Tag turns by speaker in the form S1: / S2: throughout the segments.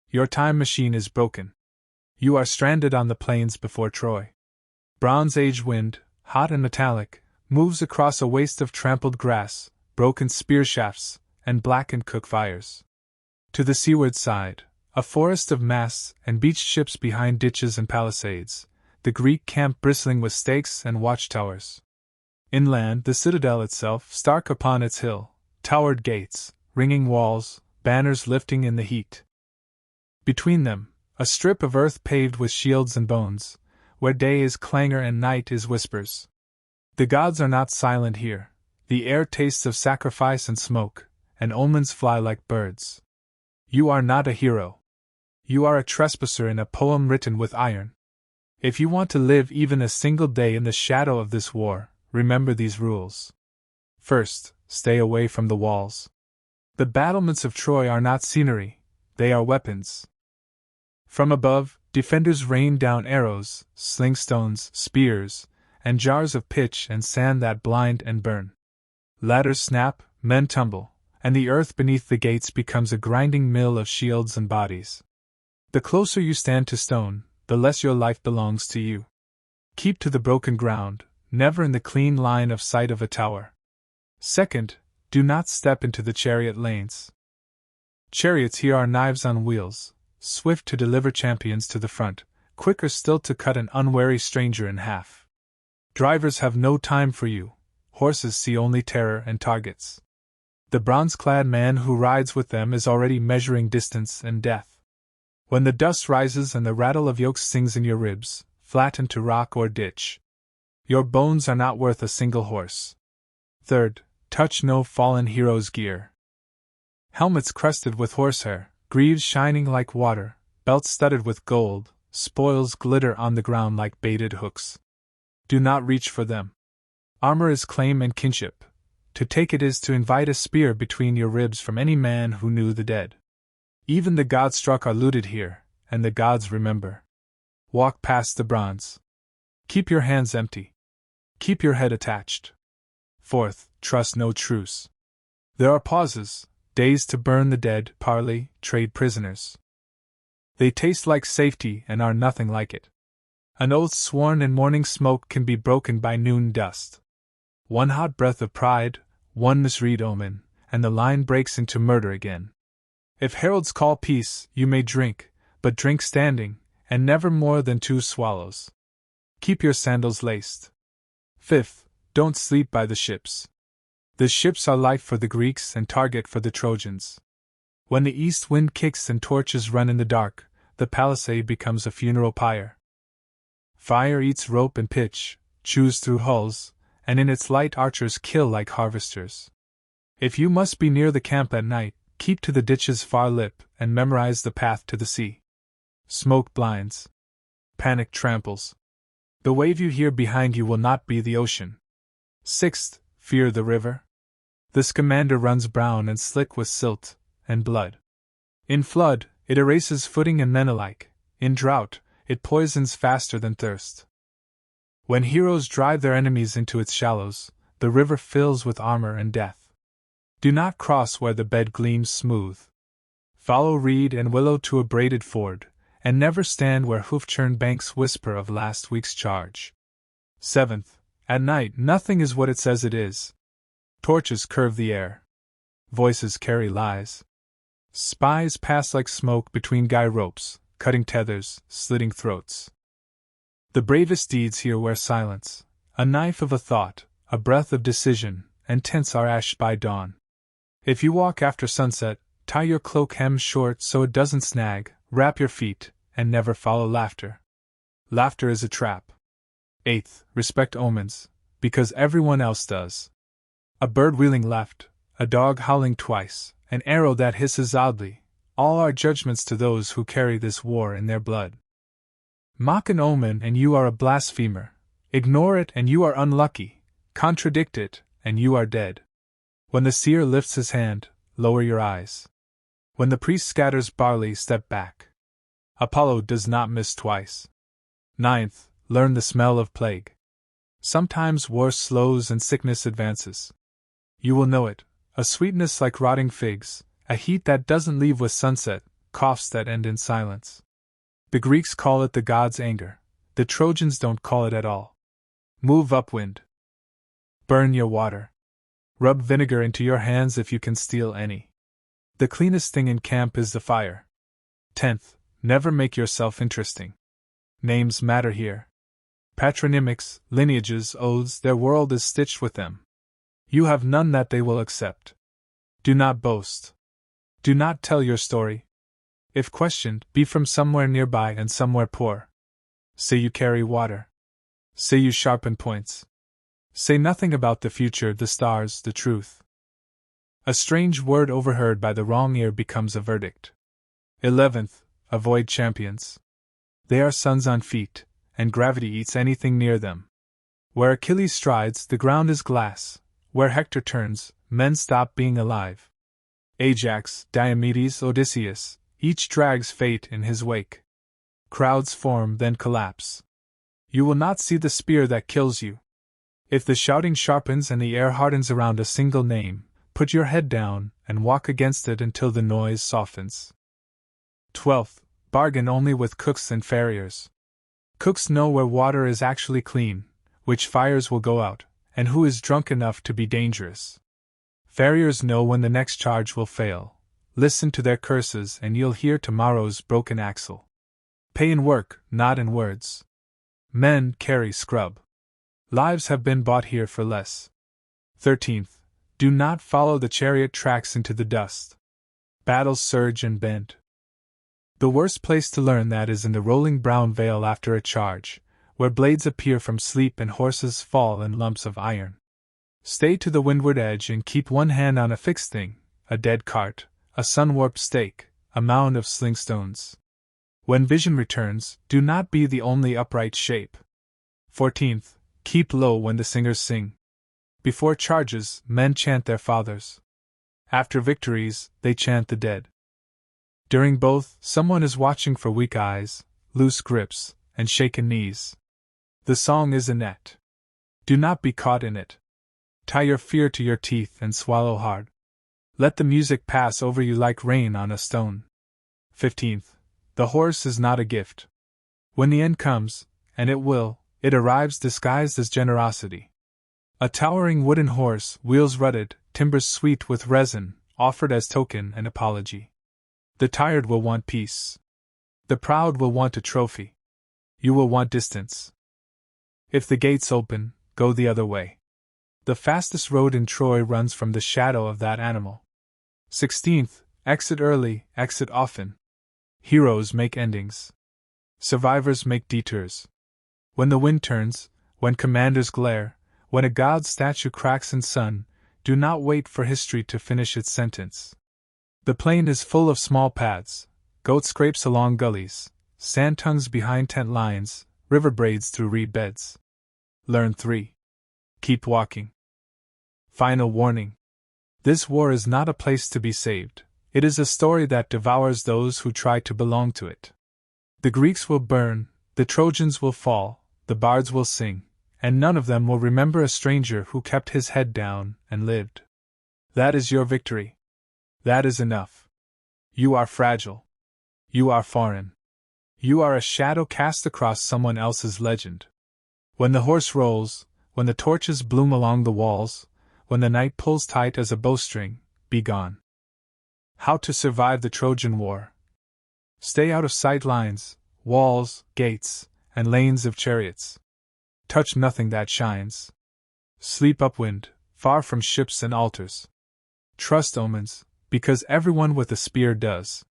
S1: Your time machine is broken. You are stranded on the plains before Troy. Bronze Age wind, hot and metallic, moves across a waste of trampled grass, broken spear shafts, and blackened cook fires. To the seaward side, a forest of masts and beached ships behind ditches and palisades, the Greek camp bristling with stakes and watchtowers. Inland, the citadel itself, stark upon its hill, towered gates, ringing walls, banners lifting in the heat. Between them, a strip of earth paved with shields and bones, where day is clangor and night is whispers. The gods are not silent here. The air tastes of sacrifice and smoke, and omens fly like birds. You are not a hero. You are a trespasser in a poem written with iron. If you want to live even a single day in the shadow of this war, remember these rules. First, stay away from the walls. The battlements of Troy are not scenery, they are weapons. From above, defenders rain down arrows, sling stones, spears, and jars of pitch and sand that blind and burn. Ladders snap, men tumble, and the earth beneath the gates becomes a grinding mill of shields and bodies. The closer you stand to stone, the less your life belongs to you. Keep to the broken ground, never in the clean line of sight of a tower. Second, do not step into the chariot lanes. Chariots here are knives on wheels, swift to deliver champions to the front, quicker still to cut an unwary stranger in half. Drivers have no time for you. Horses see only terror and targets. The bronze-clad man who rides with them is already measuring distance and death. When the dust rises and the rattle of yokes sings in your ribs, flatten to rock or ditch. Your bones are not worth a single horse. Third, touch no fallen hero's gear. Helmets crusted with horsehair, greaves shining like water, belts studded with gold, spoils glitter on the ground like baited hooks. Do not reach for them. Armor is claim and kinship. To take it is to invite a spear between your ribs from any man who knew the dead. Even the gods struck are looted here, and the gods remember. Walk past the bronze. Keep your hands empty. Keep your head attached. Fourth, trust no truce. There are pauses, days to burn the dead, parley, trade prisoners. They taste like safety and are nothing like it. An oath sworn in morning smoke can be broken by noon dust. One hot breath of pride, one misread omen, and the line breaks into murder again. If heralds call peace, you may drink, but drink standing, and never more than 2 swallows. Keep your sandals laced. Fifth, don't sleep by the ships. The ships are life for the Greeks and target for the Trojans. When the east wind kicks and torches run in the dark, the palisade becomes a funeral pyre. Fire eats rope and pitch, chews through hulls, and in its light archers kill like harvesters. If you must be near the camp at night, keep to the ditch's far lip and memorize the path to the sea. Smoke blinds. Panic tramples. The wave you hear behind you will not be the ocean. Sixth, fear the river. The Scamander runs brown and slick with silt and blood. In flood, it erases footing and men alike. In drought, it poisons faster than thirst. When heroes drive their enemies into its shallows, the river fills with armor and death. Do not cross where the bed gleams smooth. Follow reed and willow to a braided ford, and never stand where hoof-churned banks whisper of last week's charge. Seventh, at night nothing is what it says it is. Torches curve the air. Voices carry lies. Spies pass like smoke between guy ropes, cutting tethers, slitting throats. The bravest deeds here wear silence, a knife of a thought, a breath of decision, and tents are ashed by dawn. If you walk after sunset, tie your cloak hem short so it doesn't snag, wrap your feet, and never follow laughter. Laughter is a trap. Eighth, respect omens, because everyone else does. A bird wheeling left, a dog howling twice, an arrow that hisses oddly, all are judgments to those who carry this war in their blood. Mock an omen and you are a blasphemer. Ignore it and you are unlucky. Contradict it, and you are dead. When the seer lifts his hand, lower your eyes. When the priest scatters barley, step back. Apollo does not miss twice. Ninth, learn the smell of plague. Sometimes war slows and sickness advances. You will know it, a sweetness like rotting figs, a heat that doesn't leave with sunset, coughs that end in silence. The Greeks call it the god's anger. The Trojans don't call it at all. Move upwind. Burn your water. Rub vinegar into your hands if you can steal any. The cleanest thing in camp is the fire. 10th, never make yourself interesting. Names matter here. Patronymics, lineages, oaths, their world is stitched with them. You have none that they will accept. Do not boast. Do not tell your story. If questioned, be from somewhere nearby and somewhere poor. Say you carry water. Say you sharpen points. Say nothing about the future, the stars, the truth. A strange word overheard by the wrong ear becomes a verdict. 11th, avoid champions. They are sons on feet, and gravity eats anything near them. Where Achilles strides, the ground is glass. Where Hector turns, men stop being alive. Ajax, Diomedes, Odysseus, each drags fate in his wake. Crowds form, then collapse. You will not see the spear that kills you. If the shouting sharpens and the air hardens around a single name, put your head down and walk against it until the noise softens. 12th, bargain only with cooks and farriers. Cooks know where water is actually clean, which fires will go out, and who is drunk enough to be dangerous. Farriers know when the next charge will fail. Listen to their curses and you'll hear tomorrow's broken axle. Pay in work, not in words. Men carry scrub. Lives have been bought here for less. 13th, do not follow the chariot tracks into the dust. Battles surge and bend. The worst place to learn that is in the rolling brown vale after a charge, where blades appear from sleep and horses fall in lumps of iron. Stay to the windward edge and keep one hand on a fixed thing, a dead cart, a sun-warped stake, a mound of sling stones. When vision returns, do not be the only upright shape. 14th, keep low when the singers sing. Before charges, men chant their fathers. After victories, they chant the dead. During both, someone is watching for weak eyes, loose grips, and shaken knees. The song is a net. Do not be caught in it. Tie your fear to your teeth and swallow hard. Let the music pass over you like rain on a stone. 15th, the horse is not a gift. When the end comes, and it will, it arrives disguised as generosity. A towering wooden horse, wheels rutted, timbers sweet with resin, offered as token and apology. The tired will want peace. The proud will want a trophy. You will want distance. If the gates open, go the other way. The fastest road in Troy runs from the shadow of that animal. 16th, exit early, exit often. Heroes make endings. Survivors make detours. When the wind turns, when commanders glare, when a god's statue cracks in sun, do not wait for history to finish its sentence. The plain is full of small paths, goat scrapes along gullies, sand tongues behind tent lines, river braids through reed beds. Learn 3. Keep walking. Final warning. This war is not a place to be saved. It is a story that devours those who try to belong to it. The Greeks will burn, the Trojans will fall, the bards will sing, and none of them will remember a stranger who kept his head down and lived. That is your victory. That is enough. You are fragile. You are foreign. You are a shadow cast across someone else's legend. When the horse rolls, when the torches bloom along the walls, when the night pulls tight as a bowstring, be gone. How to survive the Trojan War. Stay out of sight lines, walls, gates, and lanes of chariots. Touch nothing that shines. Sleep upwind, far from ships and altars. Trust omens, because everyone with a spear does.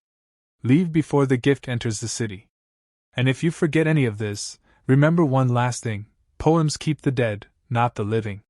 S1: Leave before the gift enters the city. And if you forget any of this, remember one last thing: poems keep the dead, not the living.